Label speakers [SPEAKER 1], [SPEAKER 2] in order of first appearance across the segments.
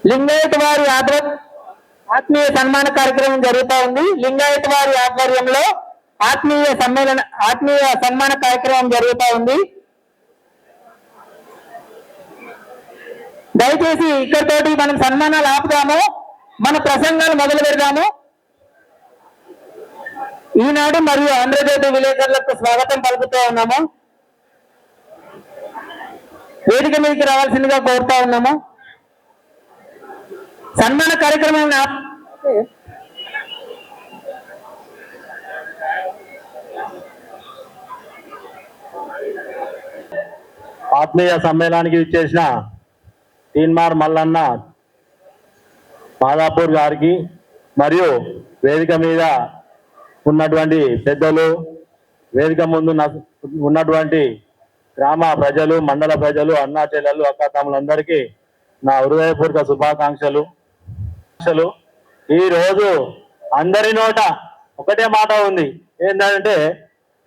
[SPEAKER 1] లింగాయత వారి ఆత్మీయ సన్మాన కార్యక్రమం జరుగుతూ ఉంది. లింగాయత వారి ఆధ్వర్యంలో ఆత్మీయ సన్మాన కార్యక్రమం జరుగుతూ ఉంది. దయచేసి ఇక్కడితోటి మనం సన్మానాలు ఆపుదాము, మన ప్రసంగాలు మొదలు పెడదాము. ఈనాడు మరియు ఆంధ్రజ్యోతి విలేకరులకు స్వాగతం పలుకుతూ ఉన్నాము. వేదిక మీదకి రావాల్సిందిగా కోరుతా ఉన్నాము. సన్మాన కార్యక్రమం
[SPEAKER 2] ఆత్మీయ సమ్మేళనానికి ఇచ్చేసిన తీన్మార్ మల్లన్న మాదాపూర్ గారికి మరియు వేదిక మీద ఉన్నటువంటి పెద్దలు, వేదిక ముందు ఉన్నటువంటి గ్రామ ప్రజలు, మండల ప్రజలు, అన్నా చెల్లెలు, అక్కాతమ్ములందరికీ నా హృదయపూర్వక శుభాకాంక్షలు. ఈరోజు అందరి నోట ఒకటే మాట ఉంది, ఏంటంటే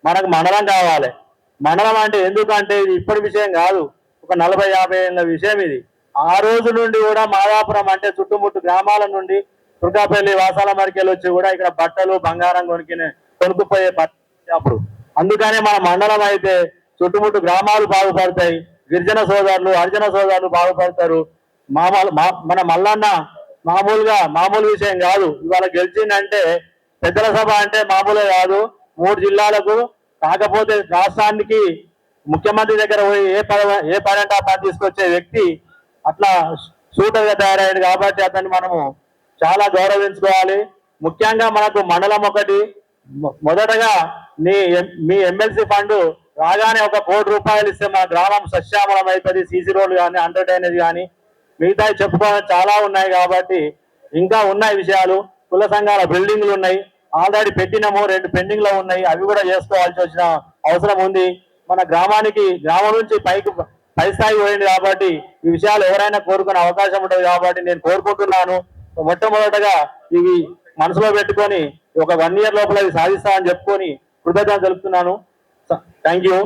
[SPEAKER 2] మనకు మండలం కావాలి. మండలం అంటే ఎందుకంటే ఇది ఇప్పటి విషయం కాదు, ఒక 40-50 ఏళ్ళ విషయం ఇది. ఆ రోజు నుండి కూడా మాదాపురం అంటే చుట్టుముట్టు గ్రామాల నుండి దుర్గాపల్లి, వాసాల మరికెళ్ళి వచ్చి కూడా ఇక్కడ బట్టలు, బంగారం కొనుక్కుపోయే అప్పుడు. అందుకనే మన మండలం అయితే చుట్టుముట్టు గ్రామాలు బాగుపడతాయి, గిరిజన సోదరులు, హరిజన సోదరులు బాగుపడతారు. మన మల్లన్న మామూలు విషయం కాదు. ఇవాళ గెలిచిందంటే పెద్దల సభ అంటే మామూలే కాదు. 3 జిల్లాలకు, కాకపోతే రాష్ట్రానికి ముఖ్యమంత్రి దగ్గర పోయి ఏ పని అంటే ఆ పని తీసుకొచ్చే వ్యక్తి అట్లా సూటర్గా తయారయ్యాడు. కాబట్టి అతన్ని మనము చాలా గౌరవించుకోవాలి. ముఖ్యంగా మనకు మండలం ఒకటి. మొదటగా మీ ఎమ్మెల్సీ ఫండ్ రాగానే ఒక ₹1 కోటి ఇస్తే మన గ్రామం సస్యామలం అవుతుంది. సీసీ రోడ్లు కానీ, అండర్ డ్రైనేజ్ కానీ, మిగతా చెప్పుకోవడం చాలా ఉన్నాయి. కాబట్టి ఇంకా ఉన్నాయి విషయాలు. కుల సంఘాల బిల్డింగ్లు ఉన్నాయి, ఆల్రెడీ పెట్టినాము, 2 పెండింగ్ లో ఉన్నాయి, అవి కూడా చేసుకోవాల్సి వచ్చిన అవసరం ఉంది. మన గ్రామం నుంచి పై స్థాయి పోయింది. కాబట్టి ఈ విషయాలు ఎవరైనా కోరుకునే అవకాశం ఉంటుంది. కాబట్టి నేను కోరుకుంటున్నాను, మొట్టమొదటగా ఇవి మనసులో పెట్టుకొని ఒక 1 year లోపల ఇది సాధిస్తామని చెప్పుకొని కృతజ్ఞతలు తెలుపుతున్నాను. Thank you.